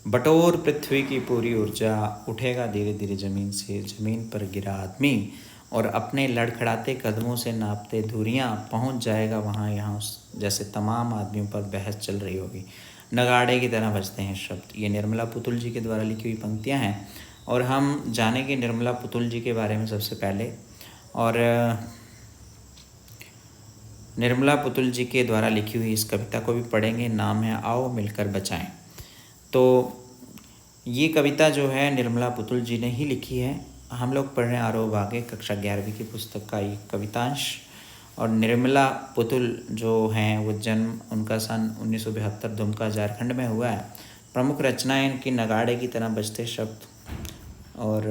बटोर पृथ्वी की पूरी ऊर्जा, उठेगा धीरे धीरे ज़मीन से, ज़मीन पर गिरा आदमी और अपने लड़खड़ाते कदमों से नापते दूरियां पहुंच जाएगा वहां यहाँ जैसे तमाम आदमियों पर बहस चल रही होगी। नगाड़े की तरह बजते हैं शब्द। ये निर्मला पुतुल जी के द्वारा लिखी हुई पंक्तियां हैं और हम जानेंगे निर्मला पुतुल जी के बारे में सबसे पहले। और निर्मला पुतुल जी के द्वारा लिखी हुई इस कविता को भी पढ़ेंगे। नाम है आओ मिलकर बचाएं। तो ये कविता जो है निर्मला पुतुल जी ने ही लिखी है। हम लोग पढ़ रहे हैं आरोह आगे कक्षा 11वीं की पुस्तक का ये कवितांश। और निर्मला पुतुल जो हैं वो जन्म उनका सन 1972 दुमका झारखंड में हुआ है। प्रमुख रचनाएं इनकी नगाड़े की तरह बजते शब्द और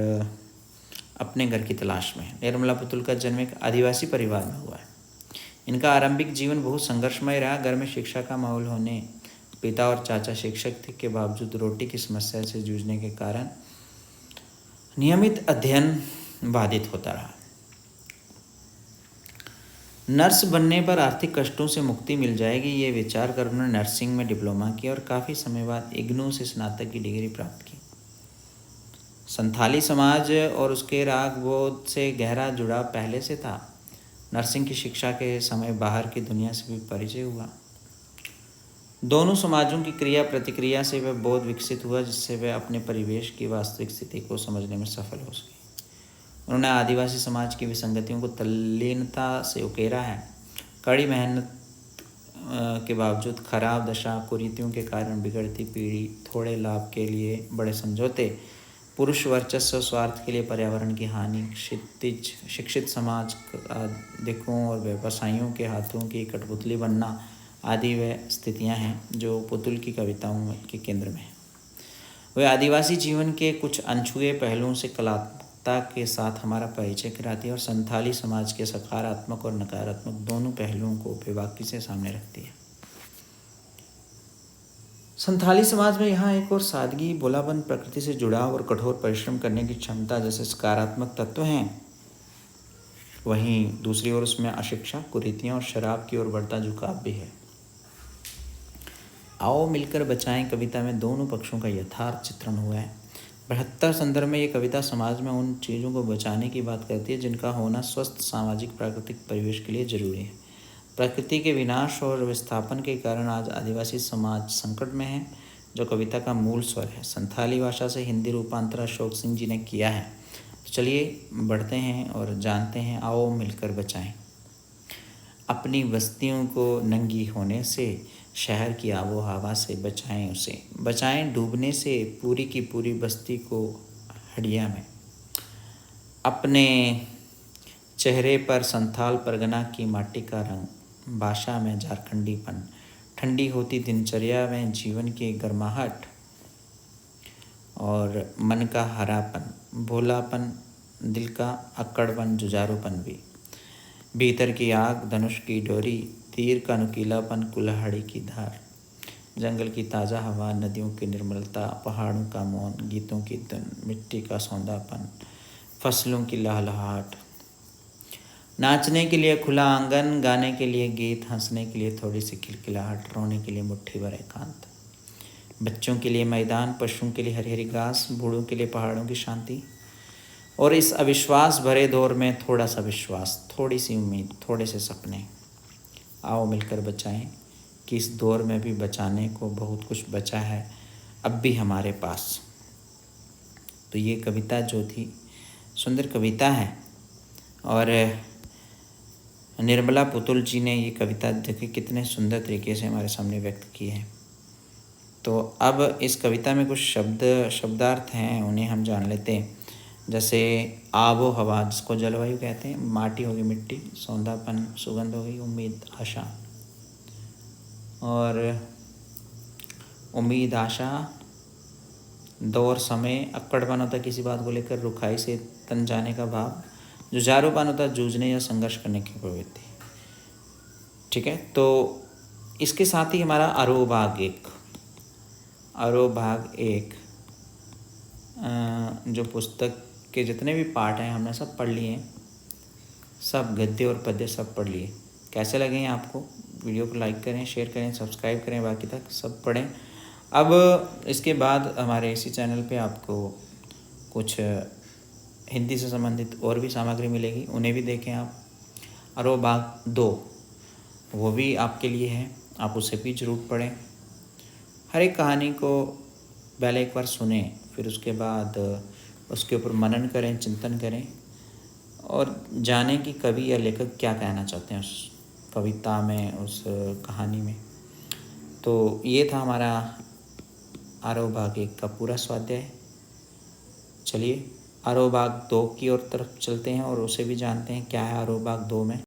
अपने घर की तलाश में। निर्मला पुतुल का जन्म एक आदिवासी परिवार में हुआ है। इनका आरंभिक जीवन बहुत संघर्षमय रहा। घर में शिक्षा का माहौल होने, पिता और चाचा शिक्षक थे के बावजूद रोटी की समस्या से जूझने के कारण नियमित अध्ययन बाधित होता रहा। नर्स बनने पर आर्थिक कष्टों से मुक्ति मिल जाएगी, ये विचार कर उन्होंने नर्सिंग में डिप्लोमा किया और काफ़ी समय बाद इग्नू से स्नातक की डिग्री प्राप्त की। संथाली समाज और उसके राग बोध से गहरा जुड़ाव पहले से था। नर्सिंग की शिक्षा के समय बाहर की दुनिया से भी परिचय हुआ। दोनों समाजों की क्रिया प्रतिक्रिया से वह बोध विकसित हुआ जिससे वह अपने परिवेश की वास्तविक स्थिति को समझने में सफल हो सके। उन्होंने आदिवासी समाज की विसंगतियों को तल्लीनता से उकेरा है। कड़ी मेहनत के बावजूद खराब दशा, कुरीतियों के कारण बिगड़ती पीढ़ी, थोड़े लाभ के लिए बड़े समझौते, पुरुष वर्चस्व, स्वार्थ के लिए पर्यावरण की हानि, क्षितिज शिक्षित समाज दिकों और व्यवसायियों के हाथों की कठपुतली बनना आदि वे स्थितियां हैं जो पुतुल की कविताओं के केंद्र में है। वे आदिवासी जीवन के कुछ अनछुए पहलुओं से कलात्मकता के साथ हमारा परिचय कराती है और संथाली समाज के सकारात्मक और नकारात्मक दोनों पहलुओं को बेबाकी से सामने रखती है। संथाली समाज में यहाँ एक और सादगी, भोलापन, प्रकृति से जुड़ाव और कठोर परिश्रम करने की क्षमता जैसे सकारात्मक तत्व हैं, वहीं दूसरी ओर उसमें अशिक्षा, कुरीतियाँ और शराब की ओर बढ़ता झुकाव भी है। आओ मिलकर बचाएं कविता में दोनों पक्षों का यथार्थ चित्रण हुआ है। 72 संदर्भ में ये कविता समाज में उन चीज़ों को बचाने की बात करती है जिनका होना स्वस्थ सामाजिक प्राकृतिक परिवेश के लिए जरूरी है। प्रकृति के विनाश और विस्थापन के कारण आज आदिवासी समाज संकट में है, जो कविता का मूल स्वर है। संथाली भाषा से हिंदी रूपांतर अशोक सिंह जी ने किया है। तो चलिए बढ़ते हैं और जानते हैं। आओ मिलकर बचाएं। अपनी बस्तियों को नंगी होने से, शहर की आबो हवा से बचाएं उसे। बचाएं डूबने से पूरी की पूरी बस्ती को हड़िया में। अपने चेहरे पर संथाल परगना की माटी का रंग, भाषा में झारखंडीपन, ठंडी होती दिनचर्या में जीवन की गर्माहट और मन का हरापन, भोलापन, दिल का अक्कड़पन, जुझारूपन भी। भीतर की आग, धनुष की डोरी, तीर का नुकीलापन, कुल्हाड़ी की धार, जंगल की ताज़ा हवा, नदियों की निर्मलता, पहाड़ों का मौन, गीतों की धुन, मिट्टी का सौंदापन, फसलों की लहलहाट, नाचने के लिए खुला आंगन, गाने के लिए गीत, हंसने के लिए थोड़ी सी खिलखिलाहट, रोने के लिए मुट्ठी भर एकांत, बच्चों के लिए मैदान, पशुओं के लिए हरी हरी घास, बूढ़ों के लिए पहाड़ों की शांति। और इस अविश्वास भरे दौर में थोड़ा सा विश्वास, थोड़ी सी उम्मीद, थोड़े से सपने। आओ मिलकर बचाएं कि इस दौर में भी बचाने को बहुत कुछ बचा है अब भी हमारे पास। तो ये कविता जो थी सुंदर कविता है और निर्मला पुतुल जी ने ये कविता देखिए कितने सुंदर तरीके से हमारे सामने व्यक्त की है। तो अब इस कविता में कुछ शब्दार्थ हैं, उन्हें हम जान लेते हैं। जैसे आबो हवा, जिसको जलवायु कहते हैं, माटी होगी मिट्टी, सौंधापन सुगंध होगी, उम्मीद आशा, और उम्मीद आशा, दौर समय, अक्कड़पन होता है किसी बात को लेकर, रुखाई से तन जाने का भाव, जुझारूपन होता है जूझने या संघर्ष करने की प्रवृत्ति। ठीक है, तो इसके साथ ही हमारा आरोह भाग एक जो पुस्तक के जितने भी पार्ट हैं हमने सब पढ़ लिए हैं, सब गद्य और पद्य सब पढ़ लिए। कैसे लगे हैं आपको? वीडियो को लाइक करें, शेयर करें, सब्सक्राइब करें, बाकी तक सब पढ़ें। अब इसके बाद हमारे इसी चैनल पे आपको कुछ हिंदी से संबंधित और भी सामग्री मिलेगी, उन्हें भी देखें आप। और वो भाग 2 वो भी आपके लिए है, आप उसे भी ज़रूर पढ़ें। हर एक कहानी को पहले एक बार सुने, फिर उसके बाद उसके ऊपर मनन करें, चिंतन करें और जानें कि कवि या लेखक क्या कहना चाहते हैं उस कविता में, उस कहानी में। तो ये था हमारा आरोह भाग 1 का पूरा स्वाध्याय। चलिए आरोह भाग 2 की ओर तरफ चलते हैं और उसे भी जानते हैं क्या है आरोह भाग 2 में।